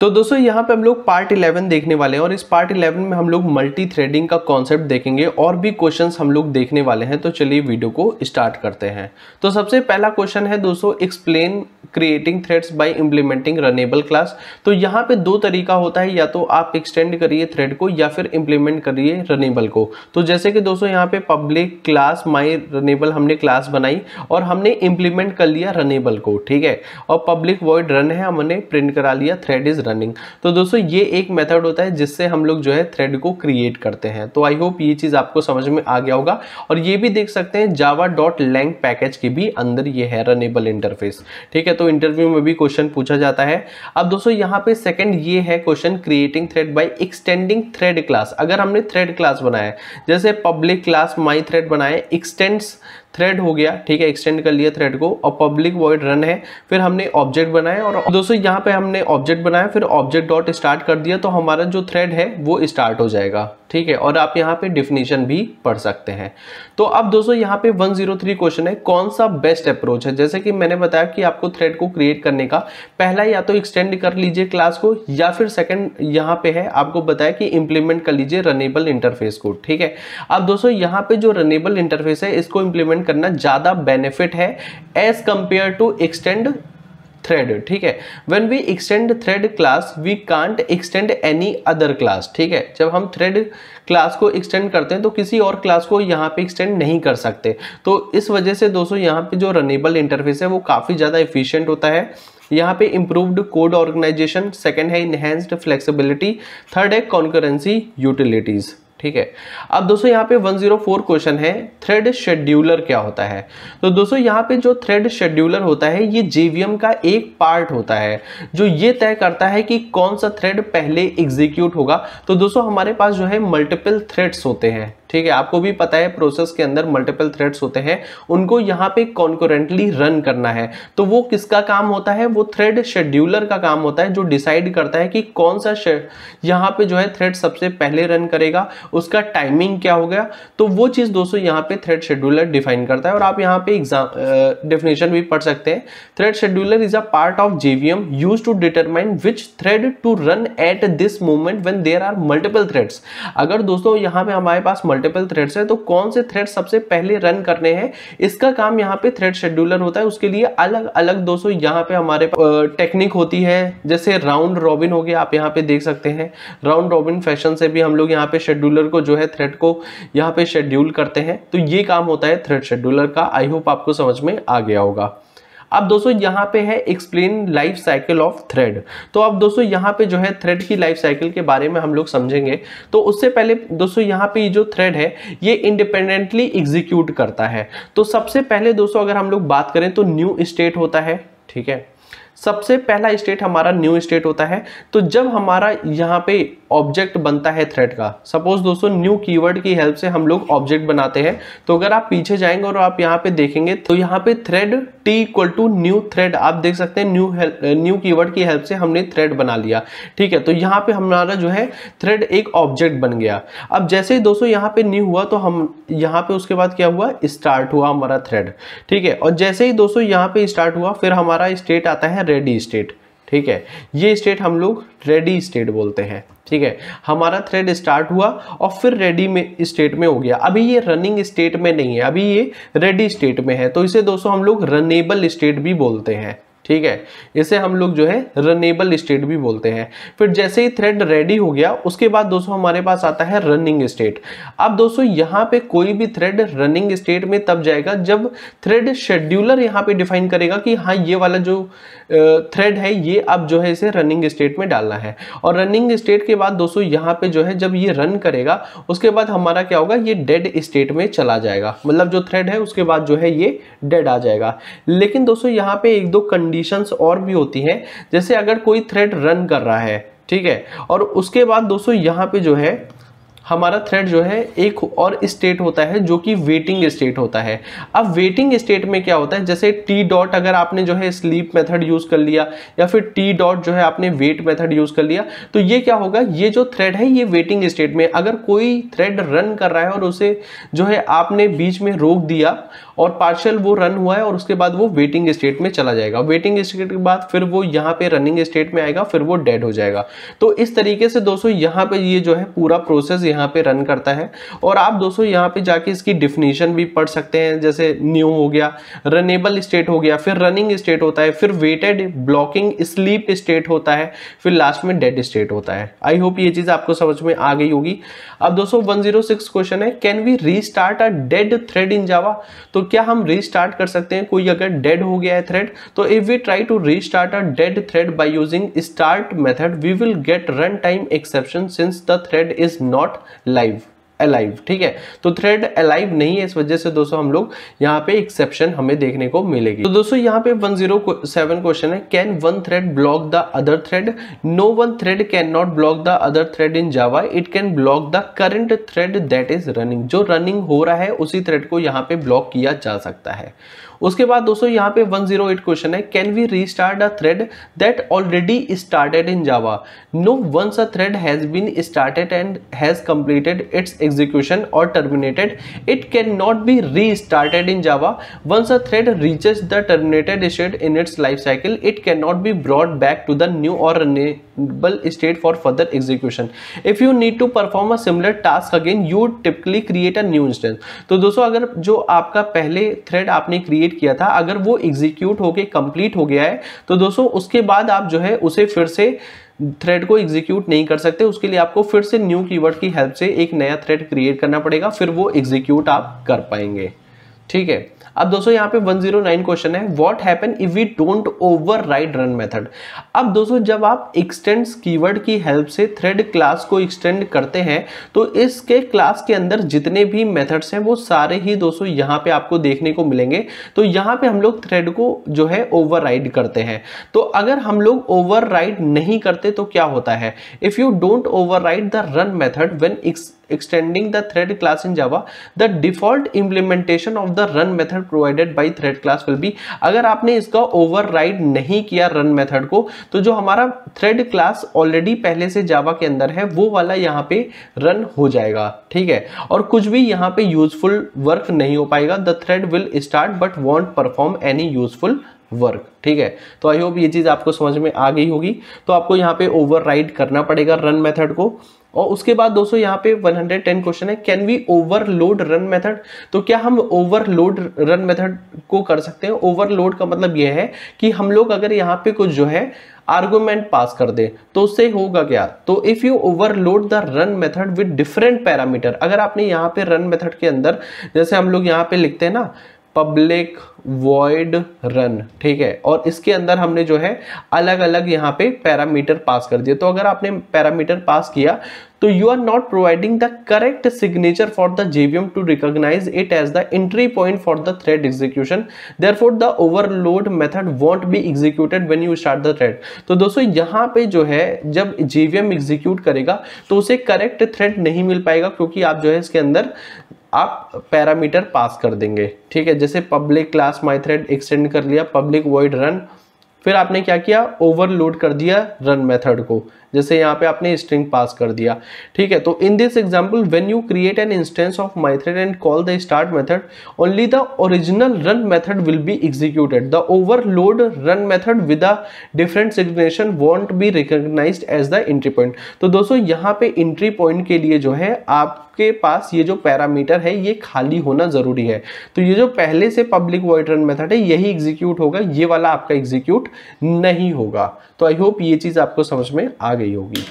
तो दोस्तों यहाँ पे हम लोग पार्ट 11 देखने वाले हैं और इस पार्ट 11 में हम लोग मल्टी थ्रेडिंग का कॉन्सेप्ट देखेंगे और भी क्वेश्चंस हम लोग देखने वाले हैं। तो चलिए वीडियो को स्टार्ट करते हैं। तो सबसे पहला क्वेश्चन है दोस्तों, explain creating threads bye implementing runnable class. तो यहाँ पे दो तरीका होता है, या तो आप एक्सटेंड करिए थ्रेड को या फिर इम्प्लीमेंट करिए रनेबल को। तो जैसे कि दोस्तों यहाँ पे पब्लिक क्लास माई रनेबल हमने क्लास बनाई और हमने इम्प्लीमेंट कर लिया रनेबल को, ठीक है, और पब्लिक वॉइड रन है, हमने प्रिंट करा लिया थ्रेड इज रनिंग। तो दोस्तों ये एक मेथड होता है जिससे हम लोग जो है थ्रेड को क्रिएट करते हैं। तो आई होप ये चीज आपको समझ में आ गया होगा। और ये भी देख सकते हैं java.lang पैकेज के भी अंदर ये है रनेबल इंटरफेस, ठीक है। तो इंटरव्यू में भी क्वेश्चन पूछा जाता है। अब दोस्तों यहाँ पे सेकंड ये है question, creating thread by extending thread class. अगर हमने थ्रेड क्लास बनाया जैसे पब्लिक क्लास माई थ्रेड बनाए, एक्सटेंड्स थ्रेड हो गया, ठीक है, एक्सटेंड कर लिया थ्रेड को, और पब्लिक वॉइड रन है, फिर हमने ऑब्जेक्ट बनाया और दोस्तों यहाँ पे हमने ऑब्जेक्ट बनाया, फिर ऑब्जेक्ट डॉट स्टार्ट कर दिया, तो हमारा जो थ्रेड है वो स्टार्ट हो जाएगा, ठीक है। और आप यहाँ पे डिफिनीशन भी पढ़ सकते हैं। तो अब दोस्तों यहाँ पे 103 क्वेश्चन है, कौन सा बेस्ट अप्रोच है। जैसे कि मैंने बताया कि आपको थ्रेड को क्रिएट करने का पहला या तो एक्सटेंड कर लीजिए क्लास को, या फिर सेकंड यहाँ पे है आपको बताया कि इंप्लीमेंट कर लीजिए रनेबल इंटरफेस को, ठीक है। अब दोस्तों यहाँ पे जो रनेबल इंटरफेस है इसको इंप्लीमेंट करना ज्यादा बेनिफिट है as compare to extend thread, ठीक है। When we extend thread class we can't extend any other class, ठीक है। जब हम थ्रेड क्लास को एक्सटेंड करते हैं तो किसी और क्लास को यहाँ पे एक्सटेंड नहीं कर सकते। तो इस वजह से दोस्तों यहाँ पे जो रनेबल इंटरफेस है वो काफी ज्यादा एफिशिएंट होता है। यहाँ पे इंप्रूव्ड कोड ऑर्गेनाइजेशन, सेकंड है इनहेंस्ड फ्लेक्सिबिलिटी, थर्ड है कॉन्करेंसी यूटिलिटीज, ठीक है। अब दोस्तों यहाँ पे 104 क्वेश्चन है, थ्रेड शेड्यूलर क्या होता है। तो दोस्तों यहाँ पे जो थ्रेड शेड्यूलर होता है ये JVM का एक पार्ट होता है जो ये तय करता है कि कौन सा थ्रेड पहले एग्जीक्यूट होगा। तो दोस्तों हमारे पास जो है मल्टीपल थ्रेड्स होते हैं, ठीक है, आपको भी पता है प्रोसेस के अंदर मल्टीपल थ्रेड्स होते हैं, उनको यहाँ पे कॉन्करेंटली रन करना है। तो वो किसका काम होता है, वो थ्रेड शेड्यूलर का काम होता है, जो डिसाइड करता है कि कौन सा यहाँ पे जो है थ्रेड सबसे पहले रन करेगा, उसका टाइमिंग क्या हो गया। तो वो चीज दोस्तों यहाँ पे थ्रेड शेड्यूलर डिफाइन करता है। और आप यहाँ पे एग्जाम डेफिनेशन भी पढ़ सकते हैं, thread scheduler is a part of JVM used to determine which thread to run at this moment when there are multiple threads. अगर दोस्तों यहाँ पे हमारे पास मल्टीपल थ्रेड्स है तो कौन से थ्रेड सबसे पहले रन करने हैं, इसका काम यहाँ पे थ्रेड शेड्यूलर होता है। उसके लिए अलग अलग दोस्तों यहाँ पे हमारे टेक्निक होती है, जैसे राउंड रॉबिन हो गया, आप यहाँ पे देख सकते हैं राउंड रॉबिन फैशन से भी हम लोग यहाँ पे शेड्यूलर को जो है थ्रेड को यहाँ पे शेड्यूल करते हैं। तो ये काम होता है थ्रेड शेड्यूलर का। आई होप आपको समझ में आ गया होगा। अब दोस्तों यहाँ पे है explain life cycle of thread. तो अब दोस्तों यहाँ पे जो है थ्रेड की लाइफ साइकिल के बारे में हम लोग समझेंगे। तो उससे पहले दोस्तों यहाँ पे जो थ्रेड है ये इंडिपेंडेंटली एग्जीक्यूट करता है। तो सबसे पहले दोस्तों अगर हम लोग बात करें तो न्यू स्टेट होता है, ठीक है, सबसे पहला स्टेट हमारा न्यू स्टेट होता है। तो जब हमारा यहाँ पे ऑब्जेक्ट बनता है थ्रेड का, सपोज दोस्तों न्यू कीवर्ड की हेल्प से हम लोग ऑब्जेक्ट बनाते हैं। तो अगर आप पीछे जाएंगे और आप यहाँ पे देखेंगे तो यहाँ पे thread T equal to new thread, आप देख सकते हैं न्यू कीवर्ड की हेल्प से हमने थ्रेड बना लिया, ठीक है। तो यहाँ पे हमारा जो है थ्रेड एक ऑब्जेक्ट बन गया। अब जैसे ही दोस्तों यहाँ पे न्यू हुआ तो हम यहाँ पे उसके बाद क्या हुआ, स्टार्ट हुआ हमारा थ्रेड, ठीक है। और जैसे ही दोस्तों यहाँ पे स्टार्ट हुआ फिर हमारा स्टेट आता है रेडी स्टेट, ठीक है। ये स्टेट हम लोग रेडी स्टेट बोलते हैं, ठीक है। हमारा थ्रेड स्टार्ट हुआ और फिर रेडी में स्टेट में हो गया। अभी ये रनिंग स्टेट में नहीं है, अभी ये रेडी स्टेट में है। तो इसे दोस्तों हम लोग रनेबल स्टेट भी बोलते हैं, ठीक है। इसे हम लोग जो है रनेबल स्टेट भी बोलते हैं। फिर जैसे ही थ्रेड रेडी हो गया उसके बाद दोस्तों हमारे पास आता है रनिंग स्टेट। अब दोस्तों यहाँ पे कोई भी थ्रेड रनिंग स्टेट में तब जाएगा जब थ्रेड शेड्यूलर यहाँ पे डिफाइन करेगा कि हाँ ये वाला जो थ्रेड है ये अब जो है इसे रनिंग स्टेट में डालना है। और रनिंग स्टेट के बाद दोस्तों यहाँ पे जो है जब ये रन करेगा उसके बाद हमारा क्या होगा, ये डेड स्टेट में चला जाएगा। मतलब जो थ्रेड है उसके बाद जो है ये डेड आ जाएगा। लेकिन दोस्तों यहाँ पे एक दो कंडीशंस और भी होती हैं, जैसे अगर कोई थ्रेड रन कर रहा है, ठीक है, और उसके बाद दोस्तों यहाँ पे जो है हमारा थ्रेड जो है एक और स्टेट होता है जो कि वेटिंग स्टेट होता है। अब वेटिंग स्टेट में क्या होता है, जैसे टी डॉट अगर आपने जो है स्लीप मेथड यूज कर लिया या फिर टी डॉट जो है आपने वेट मेथड यूज कर लिया, तो ये क्या होगा, ये जो थ्रेड है ये वेटिंग स्टेट में, अगर कोई थ्रेड रन कर रहा है और उसे जो है आपने बीच में रोक दिया और पार्शियल वो रन हुआ है और उसके बाद वो वेटिंग स्टेट में चला जाएगा। वेटिंग स्टेट के बाद फिर वो यहाँ पे रनिंग स्टेट में आएगा, फिर वो डेड हो जाएगा। तो इस तरीके से दोस्तों यहाँ पे ये जो है पूरा प्रोसेस यहाँ पे रन करता है। और आप दोस्तों यहाँ पे जाके इसकी डिफिनीशन भी पढ़ सकते हैं, जैसे न्यू हो गया, रनेबल स्टेट हो गया, फिर रनिंग स्टेट होता है, फिर वेटेड, ब्लॉकिंग, स्लीप स्टेट होता है, फिर लास्ट में डेड स्टेट होता है। आई होप ये चीज आपको समझ में आ गई होगी। अब दोस्तों 106 क्वेश्चन है, can we restart a dead thread in Java? तो क्या हम रीस्टार्ट कर सकते हैं कोई अगर डेड हो गया है थ्रेड? तो if we try to restart a dead thread by using start method we will get run time exception since the thread is not live alive. ठीक है, तो थ्रेड अलाइव नहीं है, इस वजह से दोस्तों हम लोग यहाँ पे एक्सेप्शन हमें देखने को मिलेगी। तो दोस्तों यहाँ पे 107 क्वेश्चन है, can one thread block the other thread? No one thread can not block the other thread in Java, it can block the current thread that is running. जो रनिंग हो रहा है उसी थ्रेड को यहाँ पे ब्लॉक किया जा सकता है। उसके बाद दोस्तों यहाँ पे 108 क्वेश्चन है, can we restart a thread that already started in Java? No, once a thread has been started and has completed its execution or terminated, it can not be restarted in Java. Once a thread reaches the terminated state in its life cycle, it can not be brought back to the new or runnable state for further execution. If you need to perform a similar task again you typically create a new instance. तो दोस्तों अगर जो आपका पहले thread आपने create किया था अगर वो एग्जीक्यूट होके कंप्लीट हो गया है तो दोस्तों उसके बाद आप जो है उसे फिर से थ्रेड को एग्जीक्यूट नहीं कर सकते। उसके लिए आपको फिर से न्यू कीवर्ड की हेल्प से एक नया थ्रेड क्रिएट करना पड़ेगा, फिर वो एग्जीक्यूट आप कर पाएंगे। ठीक है, अब दोस्तों यहाँ पे 109 क्वेश्चन है, what happen if we don't override run method? अब दोस्तों जब आप एक्सटेंड्स कीवर्ड की हेल्प से थ्रेड क्लास को एक्सटेंड करते हैं तो इसके क्लास के अंदर जितने भी मेथड्स हैं वो सारे ही दोस्तों यहाँ पे आपको देखने को मिलेंगे। तो यहाँ पे हम लोग थ्रेड को जो है ओवरराइड करते हैं। तो अगर हम लोग ओवरराइड नहीं करते तो क्या होता है? If you don't override the run method when extending the thread class in Java, the default implementation of the run method provided by thread class will be। अगर आपने इसका override नहीं किया run method को तो जो हमारा thread class ऑलरेडी पहले से Java के अंदर है वो वाला यहाँ पे रन हो जाएगा। ठीक है, और कुछ भी यहाँ पे यूजफुल वर्क नहीं हो पाएगा। the thread will start but won't perform any useful work. ठीक है, तो आई होप ये चीज आपको समझ में आ गई होगी। तो आपको यहाँ पे ओवरराइड करना पड़ेगा रन मेथड को। और उसके बाद दोस्तों यहाँ पे 110 क्वेश्चन है, can we overload run method? तो क्या हम ओवरलोड रन मेथड को कर सकते हैं? ओवरलोड का मतलब यह है कि हम लोग अगर यहाँ पे कुछ जो है आर्गुमेंट पास कर दे तो उससे होगा क्या? तो if you overload the run method with different parameter, अगर आपने यहाँ पे रन मेथड के अंदर जैसे हम लोग यहाँ पे लिखते हैं ना पब्लिक वॉइड रन, ठीक है, और इसके अंदर हमने जो है अलग अलग यहाँ पे पैरामीटर पास कर दिए। तो अगर आपने पैरामीटर पास किया तो you are not providing the correct signature for the JVM to recognise it as the entry point for the thread execution, therefore the overload method won't be executed when you start the thread. तो दोस्तों यहाँ पे जो है जब JVM execute करेगा तो उसे करेक्ट थ्रेड नहीं मिल पाएगा क्योंकि आप जो है इसके अंदर आप पैरामीटर पास कर देंगे। ठीक है, जैसे public class my thread extend कर लिया पब्लिक वॉइड रन, फिर आपने क्या किया ओवरलोड कर दिया रन मेथड को, जैसे यहाँ पे आपने स्ट्रिंग पास कर दिया। ठीक है, तो in this example when you create an instance of my thread and call the start method only the original run method will be executed, the overload run method with a different signature won't be recognised as the entry point. तो दोस्तों यहाँ पे entry point के लिए जो है आपके पास ये जो पैरामीटर है ये खाली होना जरूरी है। तो ये जो पहले से पब्लिक वॉइड रन मेथड है यही एग्जीक्यूट होगा, ये वाला आपका एग्जीक्यूट नहीं होगा। तो आई होप ये चीज आपको समझ में आ गई होगी।